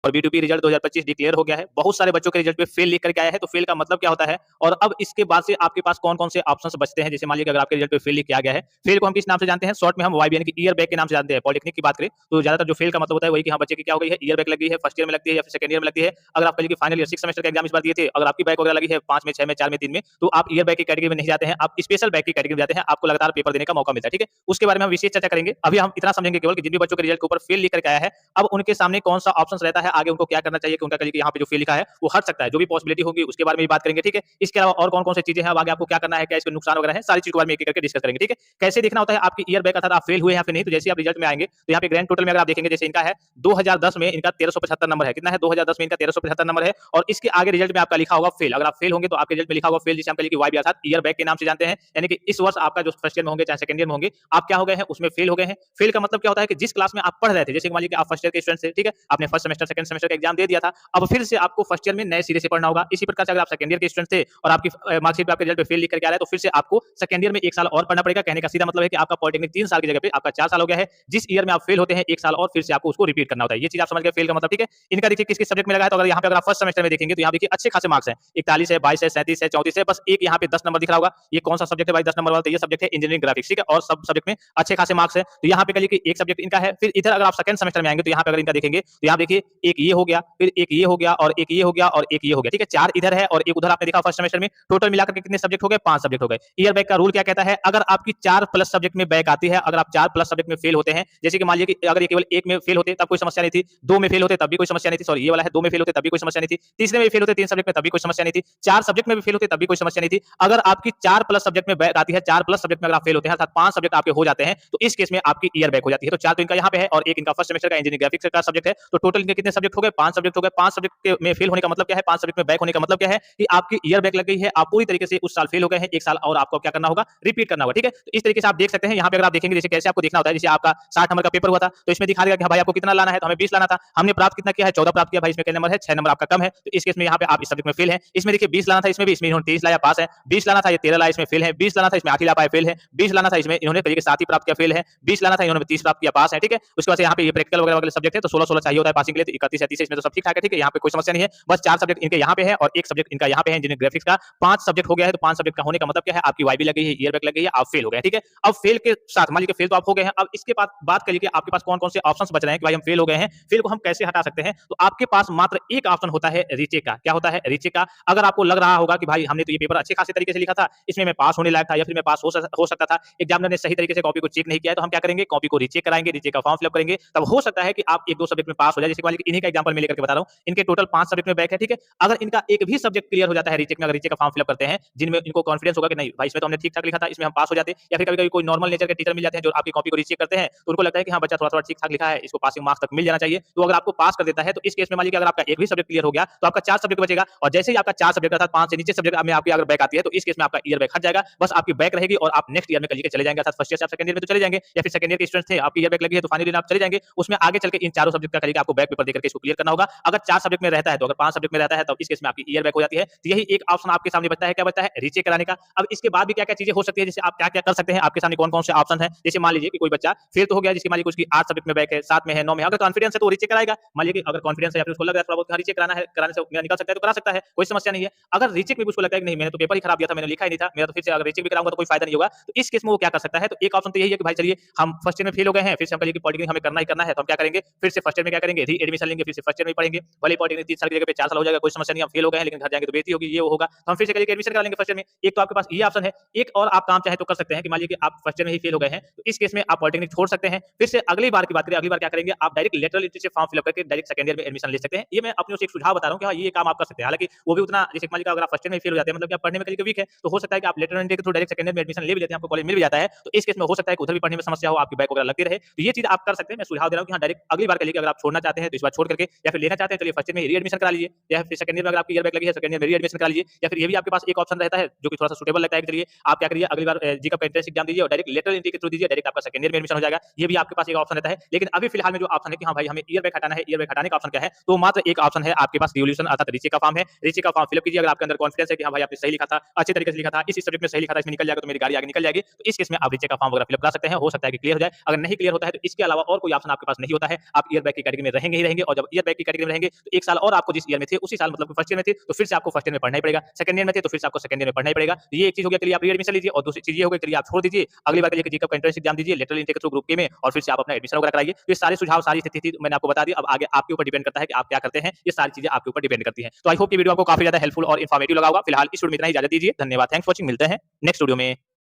और B2P result 2025 declare हो गया है। बहुत सारे बच्चों के रिजल्ट पे फेल लिख करके आया है, तो फेल का मतलब क्या होता है और अब इसके बाद से आपके पास कौन-कौन से ऑप्शंस बचते हैं। जैसे मान लीजिए अगर आपके रिजल्ट पे फेल लिख के आ गया है, फेल को हम किस नाम से जानते हैं? शॉर्ट में हम वाईबी यानी कि ईयर बैक के नाम से जानते हैं। पॉलिटेक्निक की बात करें तो ज्यादातर जो फेल का मतलब होता है वही कि हाँ बच्चे की क्या हो गई है, ईयर बैक लग गई है, फर्स्ट ईयर में लगती है या फिर सेकंड ईयर में लगती है। अगर आप कहिए कि फाइनल ईयर 6 सेमेस्टर का एग्जाम इस बार दिए थे, अगर आपकी बैक वगैरह लगी है 5 में, 6 में, 4 में, 3 में, तो आप ईयर बैक की कैटेगरी में नहीं जाते हैं, आप स्पेशल बैक की कैटेगरी में जाते हैं, आपको लगातार पेपर देने का मौका मिलता है, ठीक है? उसके बारे में हम विशेष चर्चा करेंगे। अभी हम इतना समझेंगे केवल कि जिन भी बच्चों के रिजल्ट के ऊपर फेल लिख करके आया है, अब उनके सामने कौन-सा ऑप्शंस रहता है, आगे उनको क्या करना चाहिए कि उनका कहिए कि यहाँ पे जो फेल लिखा है, वो हट सकता है। जो भी पॉसिबिलिटी होगी उसके बारे में भी बात करेंगे, ठीक है? इसके अलावा और कौन-कौन सी चीजें हैं, अब आगे आपको क्या करना है, क्या इसके नुकसान वगैरह हैं, सारी चीज़ के बारे में एक-एक करके डिस्कस करेंगे, ठीक है? कैसे देखना होता है आपकी ईयर बैक अर्थात आप फेल हुए हैं या फिर नहीं, तो जैसे आप रिजल्ट में आएँगे, तो यहाँ पे ग्रैंड टोटल में अगर आप देखेंगे जैसे इनका है 2010 में इनका 1375 नंबर है। कितना है? 2010 में इनका 1375 नंबर है और इसके आगे रिजल्ट में आपका लिखा होगा फेल। अगर आप फेल होंगे तो आपके रिजल्ट में लिखा होगा फेल, जिसे हम कहिए कि वाईबी अर्थात ईयर बैक के नाम से जानते हैं। यानी कि इस वर्ष आपका जो फर्स्ट ईयर में होंगे चाहे सेकंड ईयर में होंगे, आप क्या हो गए हैं उसमें फेल हो गए हैं। फेल का मतलब क्या होता है कि जिस क्लास में आप पढ़ रहे थे, जैसे मान लीजिए कि आप फर्स्ट ईयर के स्टूडेंट थे, ठीक है? आपने फर्स्ट सेमेस्टर, सेकंड सेमेस्टर का एग्जाम दे दिया था, अब फिर से आपको फर्स्ट ईयर में नए सिरे से पढ़ना होगा। इसी प्रकार से अगर आप सेकंड ईयर के स्टूडेंट थे और आपकी मार्कशीट पे आपके रिजल्ट पे फेल लिख करके आ रहा है, तो फिर से आपको सेकंड ईयर में 1 साल और पढ़ना पड़ेगा। कहने का सीधा मतलब है कि आपका पॉलिटेक्निक 3 साल की जगह पे आपका 4 साल हो गया है। जिस ईयर में आप फेल होते हैं 1 साल और फिर से आपको उसको रिपीट करना होता है। ये चीज़ आप समझ गए फेल का मतलब, ठीक है? इनका देखिए किस-किस सब्जेक्ट में लगा है, तो अगर यहाँ पे अगर आप फर्स्ट सेमेस्टर में देखेंगे तो यहाँ देखिए अच्छे खासे मार्क्स हैं। 41 है, 22 है, 37 है, 34 है, बस एक यहाँ पे 10 नंबर दिख रहा होगा। ये कौन-सा सब्जेक्ट है भाई 10 नंबर वाला? तो ये सब्जेक्ट है इंजीनियरिंग ग्राफिक्स, ठीक है? और सब सब्जेक्ट में अच्छे खासे मार्क्स हैं। तो यहाँ पे कहिए कि एक सब्जेक्ट इनका है। फिर इधर अगर आप सेकंड सेमेस्टर में आएँगे तो यहाँ पे अगर इनका देखेंगे तो यहाँ देखिए एक ये हो गया, फिर एक ये हो गया और एक ये हो गया और एक ये हो गया, ठीक है? 4 इधर है और एक उधर आपने देखा फर्स्ट सेमेस्टर में। टोटल मिलाकर के कितने सब्जेक्ट हो गए? 5 सब्जेक्ट हो गए। ईयर बैक का रूल क्या कहता है? अगर आपकी 4 प्लस सब्जेक्ट में बैक आती है, अगर आप 4 प्लस सब्जेक्ट में फेल होते हैं, जैसे कि मान लीजिए कि अगर ये केवल 1 में फेल होते तब कोई समस्या नहीं थी, 2 में फेल होते तब भी कोई समस्या नहीं थी, सॉरी ये वाला है 2 में फेल होते तब भी कोई समस्या नहीं थी, तीसरे में फेल होते 3 सब्जेक्ट में तब भी कोई समस्या नहीं थी, 4 सब्जेक्ट में भी फेल होते तब भी कोई समस्या नहीं थी। अगर आपकी 4 प्लस सब्जेक्ट में बैक आती है, 4 प्लस सब्जेक्ट में अगर आप फेल होते हैं अर्थात 5 सब्जेक्ट आपके हो जाते हैं, तो इस केस में आपकी ईयर बैक हो जाती है। तो 4 तो इनका यहाँ पे है और एक इनका फर्स्ट सेमेस्टर का इंजीनियरिंग ग्राफिक्स का सब्जेक्ट है, तो टोटल इनके कितने सब्जेक्ट हो गए? 5 सब्जेक्ट हो गए। 5 सब्जेक्ट के में फेल होने का मतलब क्या है? 5 सब्जेक्ट में बैक होने का मतलब क्या है कि आपकी ईयर बैक लग गई है, आप पूरी तरीके से उस साल फेल हो गए हैं, 1 साल और आपको क्या करना होगा? रिपीट करना होगा, ठीक है? तो इस तरीके से आप देख सकते हैं यहाँ पे अगर आप देखेंगे जैसे कैसे आपको देखना होता है, जैसे आपका 60 नंबर का पेपर हुआ था, तो इसमें दिखा देगा कि हाँ भाई आपको कितना लाना है, तो हमें 20 लाना था, हमने प्राप्त कितना किया है? 14 प्राप्त किया। भाई इसमें कितने नंबर है? 6 नंबर आपका कम है, तो इस केस में यहाँ पे आप इस सब्जेक्ट में फेल हैं। इसमें देखिए 20 लाना था, इसमें भी इसमें इन्होंने 23 लाया, पास है। 20 लाना था, ये 13 लाया, इसमें फेल है। 20 लाना था, इसमें 8 ही ला पाए, फेल है। 20 लाना था, इसमें इन्होंने कहिए कि 7 ही प्राप्त किया, फेल है। 20 लाना था, इन्होंने 30 प्राप्त किया, पास है, ठीक है? उसके बाद से यहाँ पे ये प्रैक्टिकल वगैरह वाले सब्जेक्ट है, तो 16-16 चाहिए होता है पासिंग के लिए, तो 31-33 इसमें तो सब ठीक-ठाक है, ठीक है? यहाँ पे कोई समस्या नहीं है। बस 4 सब्जेक्ट इनके यहाँ पे है और 1 सब्जेक्ट इनका यहाँ पे है इंजीनियरिंग ग्राफिक्स का। 5 सब्जेक्ट हो गया है, तो 5 सब्जेक्ट का होने का मतलब क्या है? आपकी वाईबी लग गई है, ईयर बैक लग गई है, आप फेल हो गए हैं, ठीक है? अब फेल के साथ मान लीजिए फेल तो आप हो गए हैं, अब इसके बाद बात करिए कि आपके पास कौन-कौन से ऑप्शंस बच रहे हैं कि भाई हम फेल हो गए हैं, फेल को हम कैसे हटा सकते हैं? तो आपके पास मात्र एक ऑप्शन होता है रीचेक का। क्या होता है? रीचेक का। अगर आपको लग रहा होगा कि भाई हमने तो ये पेपर अच्छे खासे तरीके से लिखा था, इसमें मैं पास होने लायक था या फिर मैं पास हो सकता था, एग्जामिनर ने सही तरीके से कॉपी को चेक नहीं किया है, तो हम क्या करेंगे? कॉपी को रीचेक कराएंगे, रीचेक का फॉर्म फिल अप करेंगे, तब हो सकता है कि आप 1-2 सब्जेक्ट में पास हो जाए। जैसे मान लीजिए इन्हीं का एग्जांपल मैं लेकर के बता रहा हूं, इनके टोटल 5 सब्जेक्ट में बैक है, ठीक है? अगर इनका एक भी सब्जेक्ट क्लियर हो जाता है रीचेक में, अगर रीचेक का फॉर्म फिल अप करते हैं, जिनमें इनको कॉन्फिडेंस होगा कि नहीं भाई इसमें तो हमने ठीक-ठाक लिखा था, इसमें हम पास हो जाते, या फिर कभी-कभी कोई नॉर्मल नेचर के टीचर मिल जाते हैं जो आपकी कॉपी को रीचेक करते हैं, तो उनको लगता है कि हाँ बच्चा थोड़ा-थोड़ा ठीक-ठाक लिखा है, इसको पासिंग मार्क्स तक मिल जाना चाहिए। तो अगर आपको पास कर देता है, तो इस केस में मान लीजिए अगर आपका एक भी सब्जेक्ट क्लियर हो गया, तो आपका 4 सब्जेक्ट बचेगा और जैसे ही आपका 4 सब्जेक्ट अर्थात 5 से नीचे सब्जेक्ट में आपकी अगर बैक आती है, तो इस केस में आपका ईयर बैक हट जाएगा। बस आपकी बैक रहेगी और आप नेक्स्ट ईयर में कल के चले जाएंगे, अर्थात फर्स्ट ईयर से आप सेकंड ईयर में तो चले जाएंगे, या फिर सेकंड ईयर के स्टूडेंट थे, आपकी ईयर बैक लगी है तो फाइनल ईयर आप चले जाएंगे, उसमें आगे चल के इन चारों सब्जेक्ट का करिएगा आपको बैक पेपर देकर के इसको क्लियर करना होगा। अगर 4 सब्जेक्ट में रहता है, तो अगर 5 सब्जेक्ट में रहता है, तब इस केस में आपकी ईयर बैक हो जाती है। तो यही एक ऑप्शन आपके सामने बचता है, क्या बचता है? रीचेक कराने का। अब इसके बाद भी क्या-क्या चीजें हो सकती है, जैसे आप क्या-क्या कर सकते हैं, आपके सामने कौन-कौन से ऑप्शन है। जैसे मान लीजिए कि कोई बच्चा फेल तो हो गया, जिसकी मान लीजिए उसकी 8 सब्जेक्ट में बैक है, 7 में है, 9 में है, अगर कॉन्फिडेंस है तो वो रीचेक कराएगा। मान लीजिए कि अगर कॉन्फिडेंस है या फिर उसको लग रहा है थोड़ा बहुत रीचेक कराना है, कराने से मेरा निकल सकता है तो करा सकता है, कोई समस्या नहीं है। अगर रीचेक में भी उसको लगता है कि नहीं मैंने तो पेपर ही खराब दिया था, मैंने लिखा ही नहीं था, मेरा तो फिर से अगर रीचेक भी कराऊंगा तो कोई फायदा नहीं होगा, तो इस केस में वो क्या कर सकता है? तो एक ऑप्शन तो यही है कि भाई चलिए हम फर्स्ट ईयर में फेल हो गए हैं, फिर से हम कहिए कि पॉलिटेक्निक हमें करना ही करना है, तो हम क्या करेंगे? फिर से फर्स्ट ईयर में क्या करेंगे? री एडमिशन लेंगे, फिर से फर्स्ट ईयर में पढ़ेंगे। भले पॉलिटेक्निक 3 साल की जगह पे 4 साल हो जाएगा, कोई समस्या नहीं, हम फेल हो गए हैं लेकिन घर जाएंगे तो बेइज्जती होगी, ये वो होगा, तो हम फिर से कहिए कि एडमिशन करा लेंगे फर्स्ट ईयर में। एक तो आपके पास ये ऑप्शन है। एक और आप काम चाहे तो कर सकते हैं कि मान लीजिए कि आप फर्स्ट ईयर में ही फेल हो गए हैं, तो इस केस में आप पॉलिटेक्निक छोड़ सकते हैं। फिर से अगली बार की बात करें, अगली बार क्या करेंगे? आप डायरेक्ट लेटरल एंट्री से फॉर्म फिल अप करके डायरेक्ट सेकंड ईयर में एडमिशन ले सकते हैं। ये मैं अपनी ओर से एक सुझाव बता रहा हूं कि हाँ ये काम आप कर सकते हैं। हालांकि वो भी उतना, जैसे मान लीजिए अगर आप फर्स्ट ईयर में फेल हो जाते हैं, मतलब कि आप पढ़ने में कहीं वीक है, तो हो सकता है कि आप लेटरल एंट्री के थ्रू डायरेक्ट सेकंड ईयर में एडमिशन ले भी लेते हैं, आपको कॉलेज मिल भी जाता है, तो इस केस में हो सकता है कि उधर भी पढ़ने में समस्या हो, आपकी बैक वगैरह लगती रहे, तो ये चीज आप कर सकते हैं। मैं सुझाव दे रहा हूं कि हाँ डायरेक्ट अगली बार के लिए अगर आप छोड़ना चाहते हैं तो इस बार छोड़ करके, या फिर लेना चाहते हैं चलिए फर्स्ट ईयर में री एडमिशन करा लीजिए, या फिर सेकंड ईयर में अगर आपकी ईयर बैक लगी है सेकंड ईयर में री एडमिशन करा लीजिए, या फिर ये भी आपके पास एक ऑप्शन रहता है जो कि थोड़ा सा सूटेबल लगता है कि चलिए आप क्या करिए अगली बार जीका का एंट्रेंस एग्जाम दीजिए और डायरेक्ट लेटरल एंट्री के थ्रू दीजिए, डायरेक्ट आपका सेकंड ईयर में एडमिशन हो जाएगा। ये भी आपके पास एक ऑप्शन रहता है। लेकिन अभी फिलहाल में जो ऑप्शन है कि हाँ भाई हमें ईयर बैक हटाना है, ईयर बैक हटाने का ऑप्शन क्या है? तो मात्र एक ऑप्शन है आपके पास, रिवोल्यूशन अर्थात रीचेक का फॉर्म है। रीचेक का फॉर्म फिल अप कीजिए। अगर आपके अंदर कॉन्फिडेंस है कि हाँ भाई आपने सही लिखा था, अच्छे तरीके से लिखा था, इस सब्जेक्ट में सही लिखा था, इसमें निकल जाएगा तो मेरी गाड़ी आगे निकल जाएगी, तो इस केस में आप रीचेक का फॉर्म वगैरह फिल अप करा सकते हैं। हो सकता है कि क्लियर हो जाए। अगर नहीं क्लियर होता है तो इसके अलावा और कोई ऑप्शन आपके पास नहीं होता है, आप ईयर बैक की कैटेगरी में रहेंगे ही रहेंगे और और जब ईयर बैक की कैटेगरी में रहेंगे तो 1 साल और आपको जिस ईयर में थे उसी साल मतलब फर्स्ट ईयर में थे तो फिर से आपको फर्स्ट ईयर में पढ़ना ही पड़ेगा, सेकंड ईयर में थे तो फिर से आपको सेकंड ईयर में पढ़ना ही पड़ेगा। तो ये एक चीज हो गया के लिए आप री-एडमिशन लीजिए और दूसरी चीज ये हो गई के लिए आप छोड़ दीजिए, अगली बार के लिए जेईई का एंट्रेंस एग्जाम दीजिए, लेटरल इनटेक के थ्रू ग्रुप के में और फिर से आप अपना एडमिशन वगैरह कराइए। तो ये सारे सुझाव सारी स्थिति मैंने आपको बता दी, अब आगे आपके ऊपर डिपेंड करता है कि आप क्या करते हैं, ये सारी चीजें आपके ऊपर डिपेंड करती हैं। तो आई होप ये वीडियो आपको काफी ज्यादा हेल्पफुल और इन्फॉर्मेटिव लगा होगा। फिलहाल इस वीडियो में इतना ही, इजाजत दीजिए, धन्यवाद, थैंक्स फॉर वॉचिंग, मिलते हैं नेक्स्ट वीडियो में।